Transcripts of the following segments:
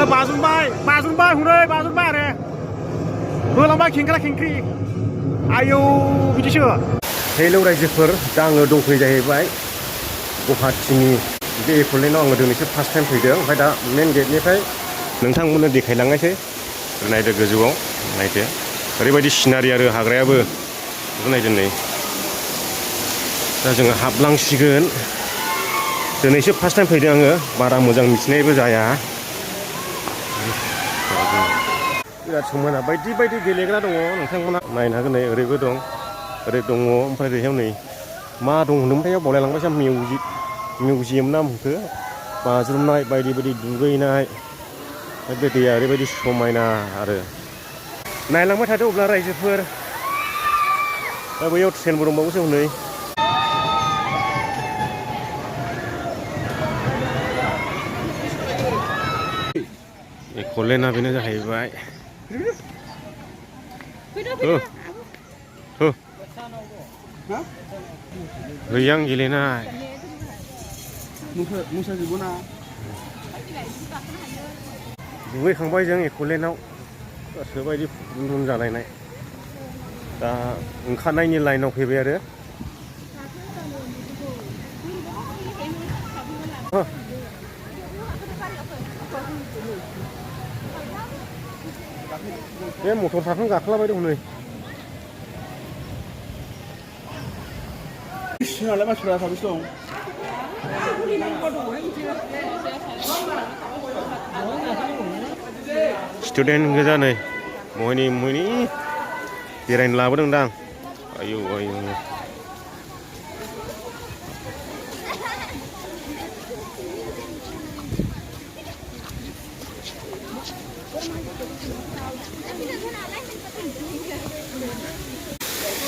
बाजुनबाय हनै बाजुनबाय आरो होलांबाय खेंख्रा खेंख्रि आयौ बिदिसो हेलौ रायजोफोर दा आङो दंफैयो जाहैबाय गुवाहाटीनि बे एकलेण्डआव आङो दिनैसो फार्स्ट टाइम फैदों ओमफ्राय दा मेन गेटनिफ्राय नोंथांमोननो देखायलांनोसै नायदो गोजौआव नायदो ओरैबायदि सिनारि आरो हाग्रायाबो बेखौ नायदो नै दा जोङो हाबलांसिगोन दिनैसो फार्स्ट टाइम फैदों आङो बारा मोजां मिथिनायबो जाया बिराद समायना बायदि बायदि गेलेग्रा दङ नोंथांमोना नायनो हागोन नै ओरैबो दं ओरै दङ ओमफ्राय ओरैहाय नै मा दं होनोमोनथाय बावलायलांबायसो मिउजियाम नाम होखो बाज्रुमनाय बायदि बायदि दुगैनाय बे दैया ओरैबायदि समायना आरो नायलांबाय थादो अब्ला रायजोफोर दा बैयाव ट्रेनबो दंबावोसो हनै एकलेण्डआ बेनो जाहैबाय हैयां गेलेनाय दुगैखांबाय जों एकलेण्डआव गोसोबायदि रुम जालायनाय दा ओंखारनायनि लाइनाव फैबाय आरो बे मटर साइकेल गाखोलाबाय दं नै सिनालाय मानसिफ्रा साबेसे दं स्टुडेन्ट गोजा नै महैनि बेरायनो लाबोदोंदां आयौ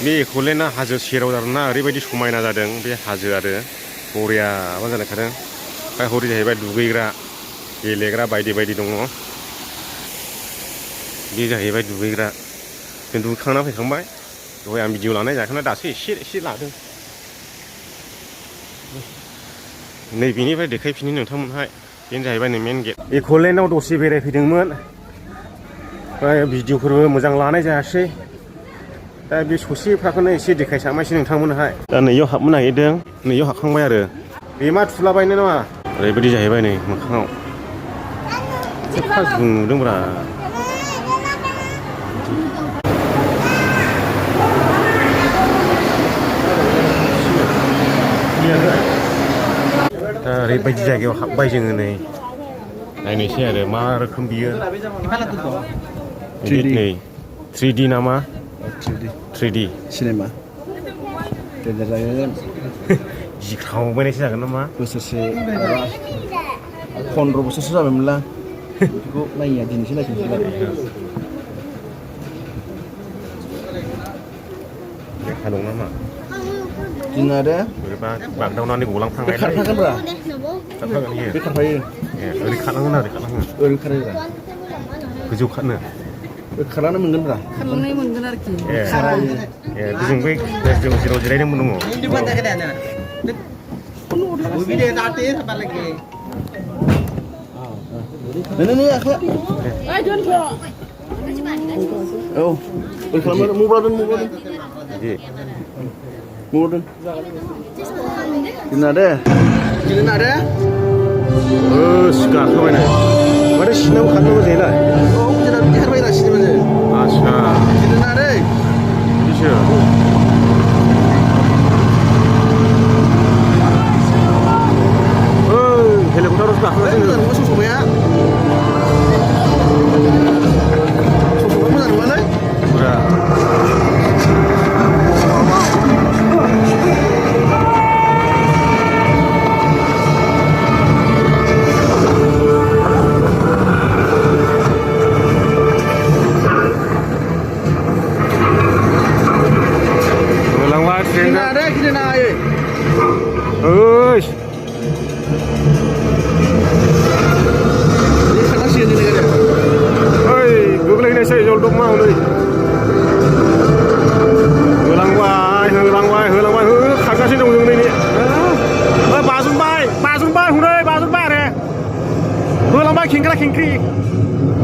बे एकलेण्डआ हाजो सेराव जादोंना ओरैबायदि समायना जादों बे हाजो आरो बरिया मा जानायखादों ओमफ्राय हरै जाहैबाय दुगैग्रा गेलेग्रा बायदि बायदि दङ बे जाहैबाय दुगैग्रा जों दुगैखांना फैखांबाय दहाय आं भिडिअ लानाय जायाखैना दासो एसे लादों नै बेनिफ्राय देखायफिनो नोंथांमोनहाय बेनो जाहैबाय नै मेन गेट एकलेण्डआव दसे बेरायफैदोंमोन ओमफ्राय भिडिअफोरबो मोजां लानाय जायासै दा बे ससेफ्राखौनो एसे देखायसामायसै नोंथांमोनहाय दा नैयाव हाबनो नागिरदों नैयाव हाबखांबाय आरो बे मा थुलाबायनो नामा ओरैबायदि जाहैबाय नै मोखाङाव एसे फासबुं नुदोंब्रा दा ओरैबायदि जायगायाव हाबबाय जोङो नै नायनोसै आरो मा रोखोम बियो नै 3D नामा 3D सिनेमा गिख्रावबायनायसो जागोन नामा बोसोरसे 15 बोसोरसो जाबायमोनला बेखौ नायिया दिनैसो नायफिनसैलाय लेखा दं नामा जोंना आरो बोरैबा बागदावनानै गलांफ्रांबाय खारफागोनब्रा बे खारफायो ओरै खारनांगोन ओरै खारहोग्रा गोजौ खारनो खारलानो मोनगोनब्रा खारलांनाय मोनगोन आरोखि जों बै जेराव जिरायदोंमोन दङ औ खालामो मबाइल दोन गिना दे गाखोबायनाय माथो सिनाव खारनांगौ जायोलाय आच्छा बिदिसो हेलिकप्टारावसो गाखोना जोङो सबाया मोजां नङालै बुरा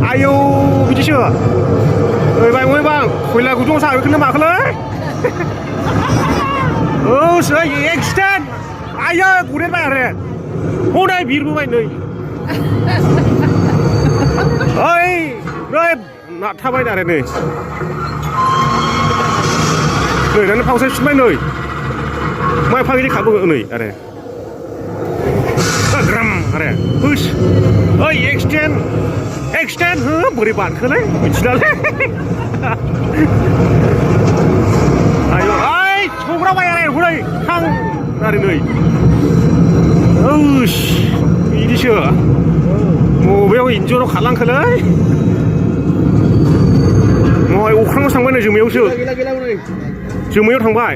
आयौ बिदिसो ओइबाय ओइबां खयला गुदुं साबैखौनो माखोलै औ सै एक्सिडेन्ट आयो गुरेबाय आरो हनै बिरबोबाय नै ओइ नै नारथाबाय आरो नै दानो फावसाय सुबाय नै माइ फागैनि खाबो नै आरो ग्राम आरो हुस ओइ एक्सिडेन्ट हो बोरै बारखोलै मिथिलालै आयौ ओइ सौग्रावबाय आरो हरै थां आरो नै ओस बिदिसो बबेयाव इन्जुराव खारलांखोलै मय अख्राङाव थांबाय नै जोमैयावसो जोमैयाव थांबाय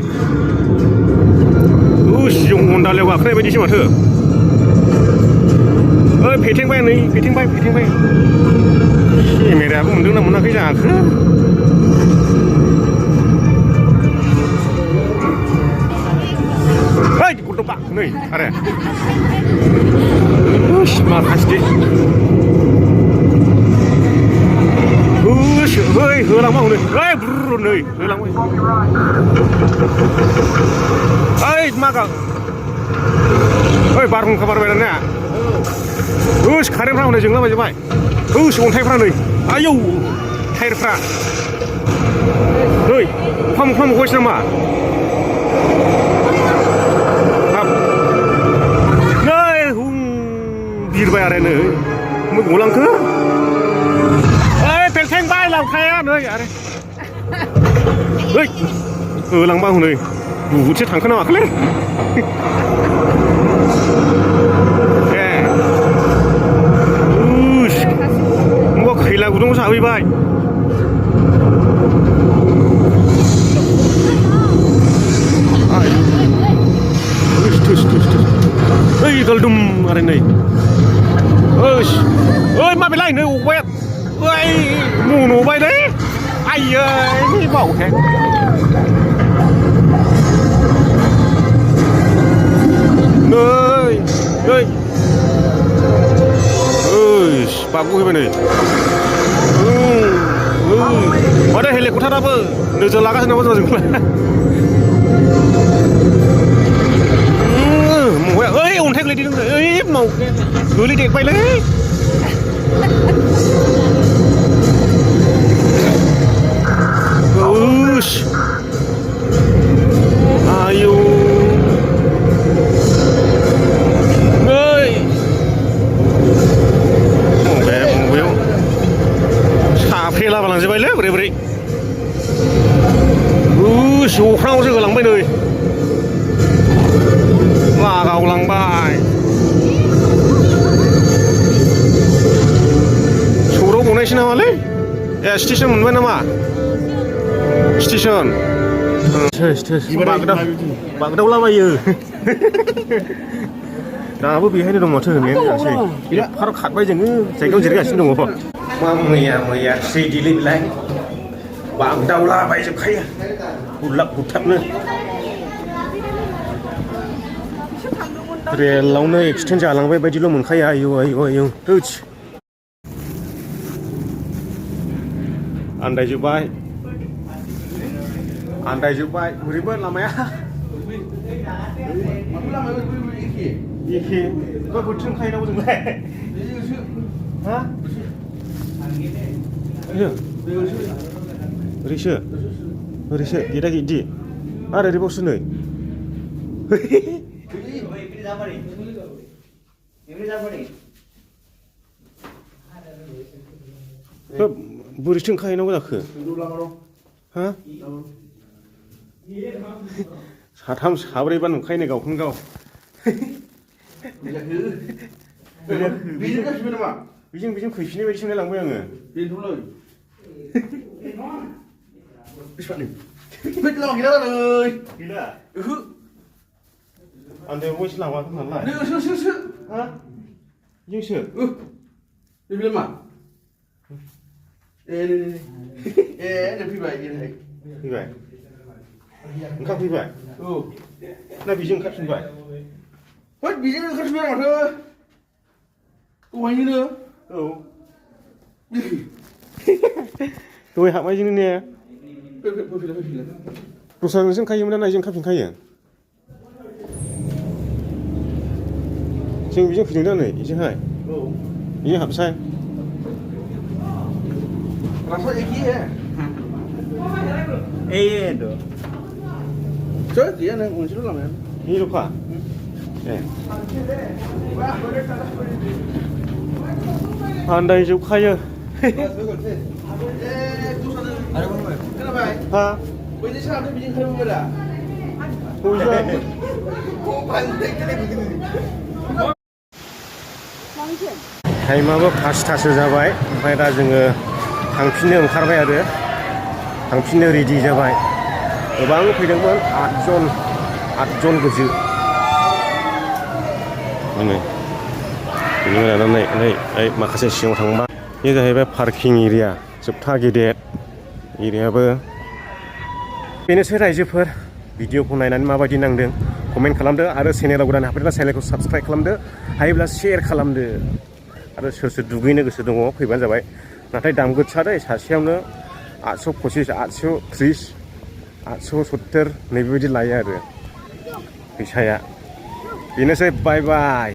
उस जों हन्दालायाव गाखोनाय बायदिसो माथो ओइ फेथेंबाय नै फेथेंबाय केमेरायाबो मोनदोंना मोनाखै जाखो ओइ गथ'बा नै आरो उस माखासे उस ओइ होलांबा हनै ओइ ब्रुर नै होलांबाय ओइ मागा ओइ बारहुंखा बारबाय ना उस कारेन्टफ्रा हनै जोंलाबायजोबबाय उस अन्थाइफ्रा नै आयौ टायारफ्रा नै अखा मोख्ला मोख्लायसो नामा नै हुं बिरबाय आरो नै गलांखो ओइ बेलथेंबाय लावखाया नै आरो ओइ होलांबा हनै बुहुदसो थांखो ना माखोलै खैला गुदुंआव जाहैबाय ओइ गलदुम आरो नै ओइ माबेलाय नै अबाय ओइ मन'बायलै आयै बावखाय नै बागुहैबाय नै माथो हेलिकप्टाराबो नोजोर लागासिनो नामा जोंखौलाय ओइ अन्थाइ गोलैदेरदों ओइ गोलैदेरबायलै आयौ लाबालांजोबबायलै बोरै अख्राङावसो होलांबाय नै लागावलांबाय सौराव गनायसै नामालै ए स्टेसन मोनबाय नामा स्टेसन बागदावलाबायो दाबो बेहायनो दं माथो होननायानो जासै एफार खारबाय जोङो जायगायाव जिरायगासिनो दङ मा मैया रेडिलै बिलाय बागदावलाबायजोबखायो गुरलाब गुरथाबनो रेलावनो एक्सिडेन्ट जालांबाय बायदिल' मोनखायो आयौ होस आन्दायजोब्बाय बोरैबो लामाया एखे बोथोर खायनांगौ जोंलाय हा ओरैसो गेटा गिदि आरो ओरैबावसो नै बोरैथो ओंखारहैनांगौ जाखो हा साथाम साब्रैबा नुखायो गावखौनो गाव बेजों फैफिननाय बायदि सोंनाय लांबाय आङो गैला आन्दायावबोसो लामाखौ नालाय हा जोंसो बे मा ए फैबाय ओंखारफैबाय औ ना बेजों ओंखारफिनबाय बेजों ओंखारफिनबाय माथो दहायनो औ दहाय हाबनाय जोंनो ने फैफिनलाय दस्राजों खायोमोन ना नायजों खाफिनखायो जों बेजों फैदों दा नै बेजोंहाय औ बेजों हाबसाय रास्ता एक ही है ये तो चल गया ना मुझे लो लामें बेल'खा ए आन्दायजोबखायो खोनाबाय हा बैनि साहाथ' बिदिनो खालामो दा बयजों टाइमाबो 5थासो जाबाय ओमफ्राय दा जोङो थांफिननो ओंखारबाय आरो थांफिननो रेडि जाबाय गोबां फैदोंमोन 8 जन गोजो बेनो बेनि लानानै ओरै माखासे सिङाव थांबा बे जाहैबाय पार्किं एरिया जोबथा गेदेर एरियाबो बेनोसै रायजोफोर भिडिअखौ नायनानै माबायदि नांदों कमेन्ट खालामदो आरो चेनेलाव गोदान हाबफैब्ला चेनेलखौ साबस्क्राइब खालामदो हायोब्ला शेयार खालामदो आरो सोर सोर दुगैनो गोसो दङ फैबानो जाबाय नाथाय दाम गोसा दै सासेयावनो 825 830 870 नैबेबायदि लायो आरो फैसाया बेनोसै बाय बाय